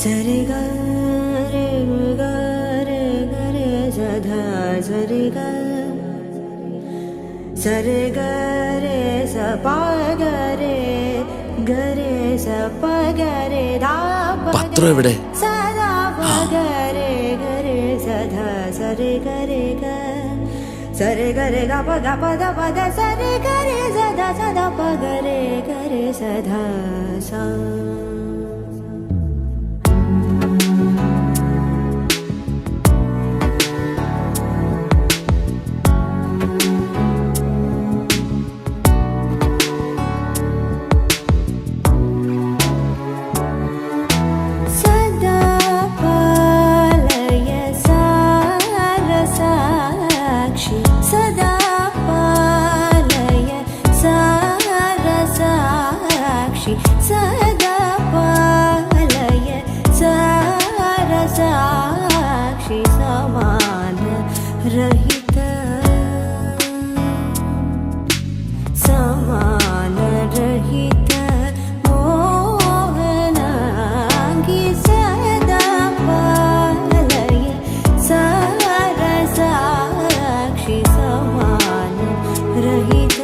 సరి గ రే గ రే గ రే సధా సరి గ సరి గ రే స ప గ రే గ రే స ప గ రే ధా ప എവിടെ సదా ప గ రే గ రే సధా సరి గ రే గ సరి గ రే గ ప ద ప ద సరి గ రే సదా సదా ప గ రే సధా సా సదా పాలయ సారసాక్షి సమాన రహిత సమాన రహిత మోహనాంగి సదా పాలయ సారసాక్షి సమాన రహిత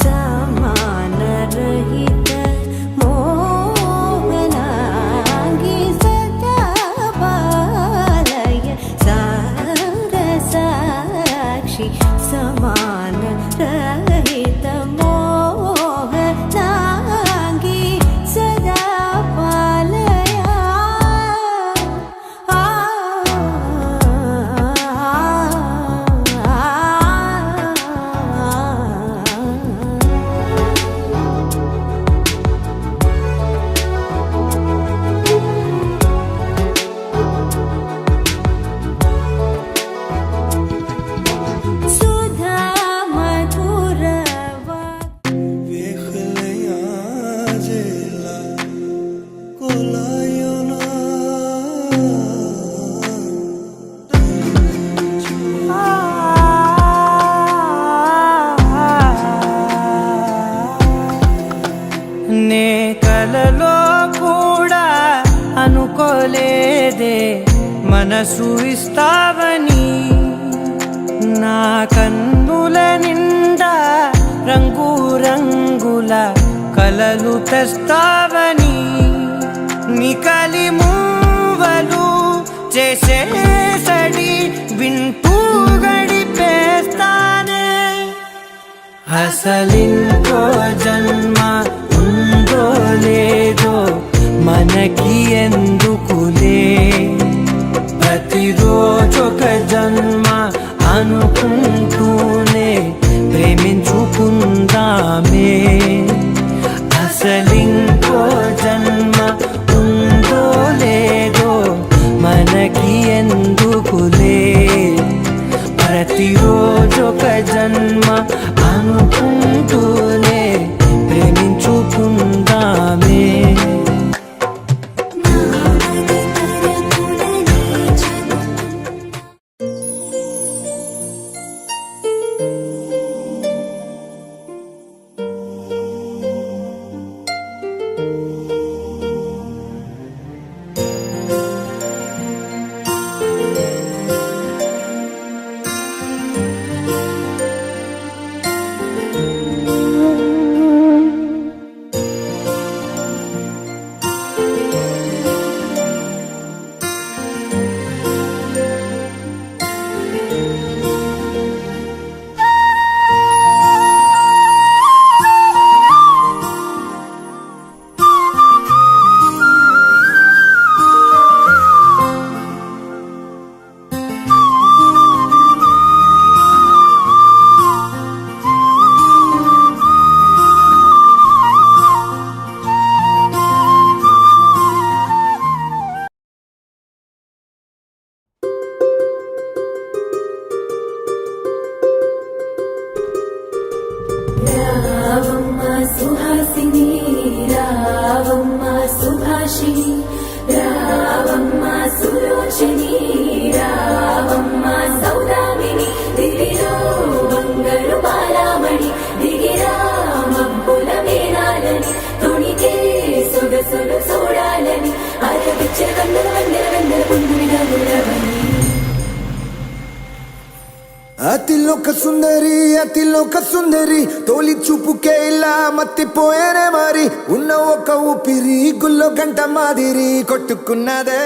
సమాన రహిత మోహనాంగి సదా పాలయ నే కలలో కూడా అనుకోలేదే మనసు ఇస్తావని నా కన్నుల నిండా రంగు రంగుల కలలు తెస్తావని నికలి మూవలు చేసేసడి వింటూ గడిపేస్తానే అసలింకో జన్మ ఉందో లేదో మనకి ఎందుకులే ప్రతిరోజొక జన్మ అనుకుంటూనే ప్రేమించుకుందామే అసలింకో జన్మ ఉందో లేదో మనకి ఎందుకులే ప్రతిరోజొక జన్మ అనుకుంటూనే ప్రేమించుకుందామే సుహాసిని రావమ్మ సుభాషిణి రావమ్మ సులోచని రావమ్మ సౌదామిని దిగిరో బంగారు బాలామణి దిగిరా మబ్బుల మేనాలని తొణికే అతిలోక సుందరి తోలి చూపుకే ఇలా మత్తిపోయేనే మరి ఉన్న ఒక ఊపిరి గుల్లో గంట మాదిరి కొట్టుకున్నదే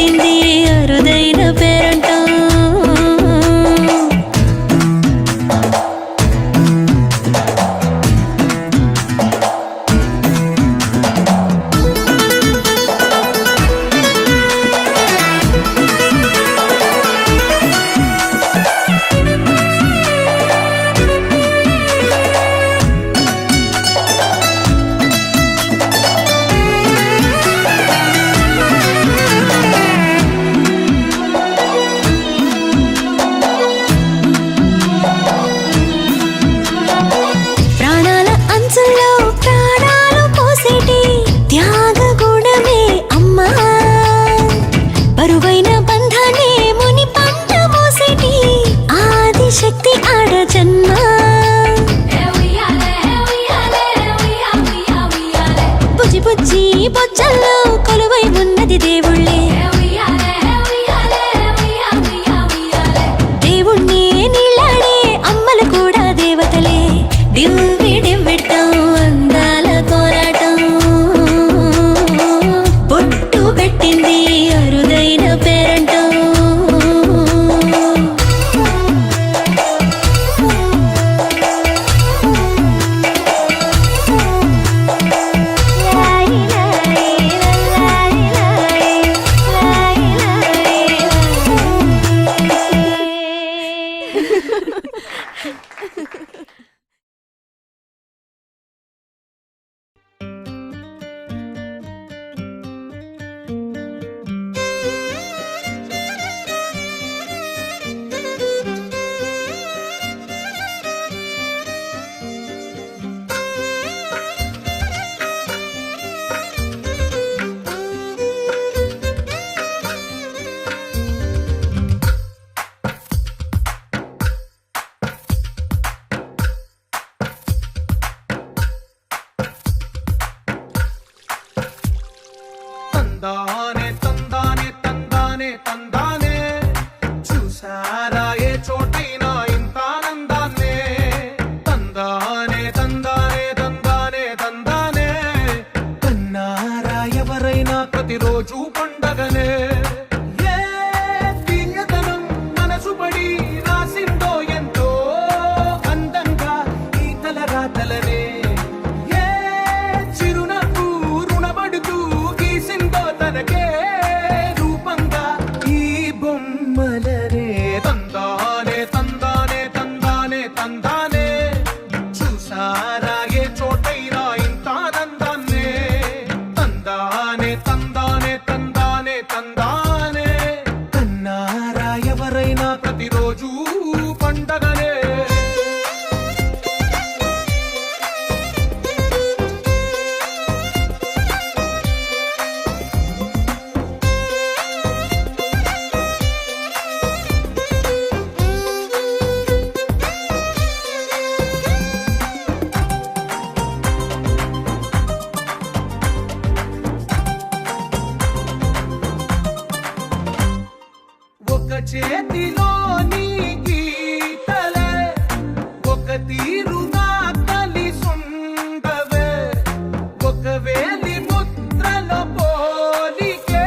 పెట్టింది అరుదైన పేరంటం. ప్రాణాల అంచుల్లో ప్రాణాలు పోసేటి త్యాగ గుణమే అమ్మా. బరువైన బంధాన్ని ముని పంట మోసేటి ఆదిశక్తి ఆడ జన్మ. బుజ్జి బుజ్జి బొజ్జల్లో కొలువై ఉన్నది దేవుళ్ళే. దేవుణ్ణి నీళ్ళాడే అమ్మలు కూడా దేవతలే. డివ్వి డివ్విట్టం అందాల కోరాటం పొట్టు పెట్టింది అరుదైన పేరంటం. తందానే తందానే తందానే తందానే చూసారా ఏ చోటైనా ఇంత ఆనందాన్నే. తందానే తందానే తందానే తందానే కన్నారా ఎవరైనా ప్రతిరోజు పండగనే. ఏ తీయదనం మనసు పడి రాసిందో ఎంతో అందంగా ఈ తల రాతలనే. ఏ చిరునవ్వు రుణపడుతూ గీసిందో తనకే రూపంగా ఈ బొమ్మలనే. తందానే తందానే తందానే తందానే చూసారా ఏ చోటైనా ఇంత ఆనందాన్నే. తందానే తందానే తందానే తందానే కన్నారా ఎవరైనా ప్రతిరోజు పండగనే. ఒక చేతిలో నీ గీతలే ఒక తీరుగా కలిసుండవే. ఒక వేలి ముద్రలో పోలికే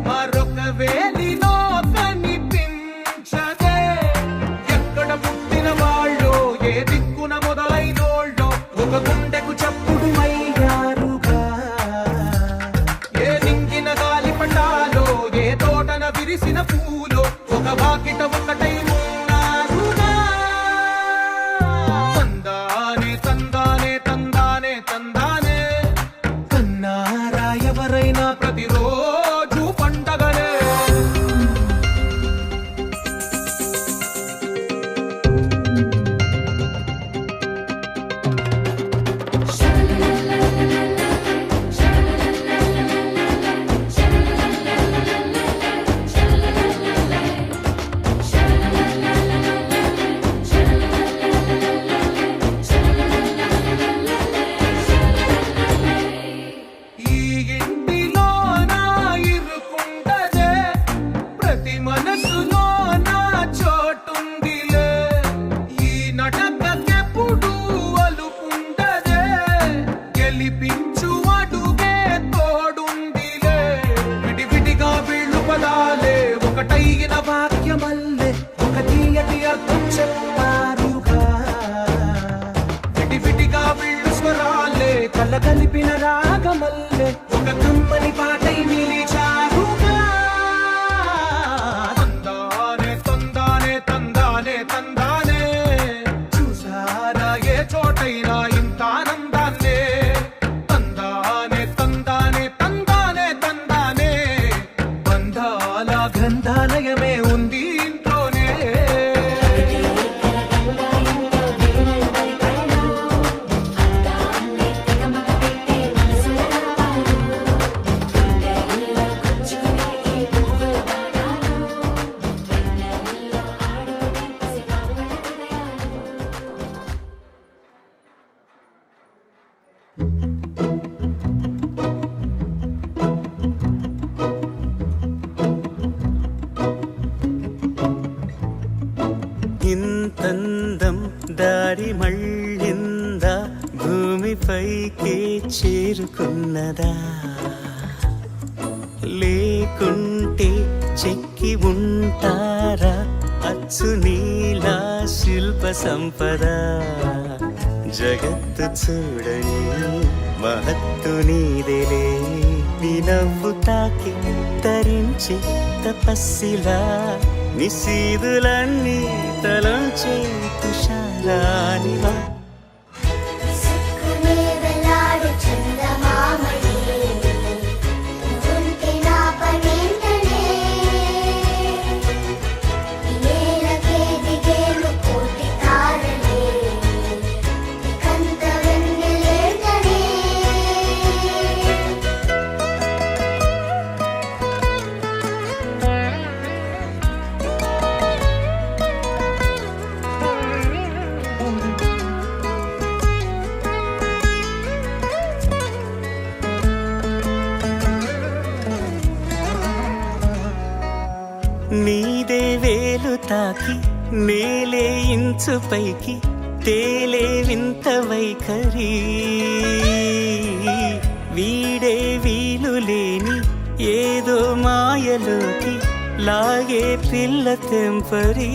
మరొక వేలిలో కనిపించదే. ఎక్కడ పుట్టిన వాళ్ళో ఏ దిక్కున మొదలైనోళ్ళో ఒక గుండెకు చప్పుడు అయ్యారుగా. ఏ నింగిన గాలి పటాలో ఏ తోటన విరిసిన పూలో ఒక వాకిట ఒకటై ఉన్నా పదాలే ఒకటైన వాక్యమల్లే ఒక తీయటి అర్థం చెప్పారుగా విడివిడిగా వీళ్ళు స్వరాలే కలగలిపిన రాగమల్లే ఒక కమ్మని పాటై నిలిచారుగా తందానే తందానే తందానే తందానే చూసారా ఏ చోటైనా ఇంత ఆనందాన్నే తందానే తందానే తందానే తందానే బంధాల గ్రంథాలయమే ఉంది ఇంట్లోనే ఇంతందం దారి మళ్ళిందా భూమిపైకే చేరుకున్నదా లేకుంటే చెక్కి ఉంటారా అచ్చు నీలా శిల్ప సంపద జగత్తు చూడని మహత్తు నీదేలే నీ నవ్వు తాకి తరించి తపస్సిలా నిశీదులన్నీ తలంచే తుషారానివా విసుక్కునే వెలాడు చందమామని నువ్వుంటే నా పనేంటనే ఈ నేలకే దిగేను కోటి తారలే నీకంత వెన్నెలేటనే నీదే వేలు తాకి నేలే ఇంచు పైకి తేలే వింత వైఖరి వీడే వీలు లేని ఏదో మాయలోకి లాగే పిల్ల తెంపరి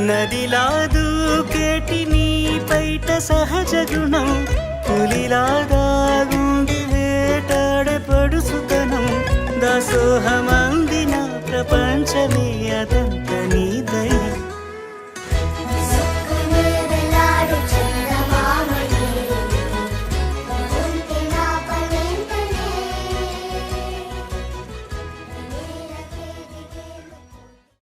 నదిలా దూకేటి నీ బయట సహజ గుణం పులిలాగా గుండి వేటాడే పడుసుతనం దాసోహమందిన ప్రపంచమే అదనం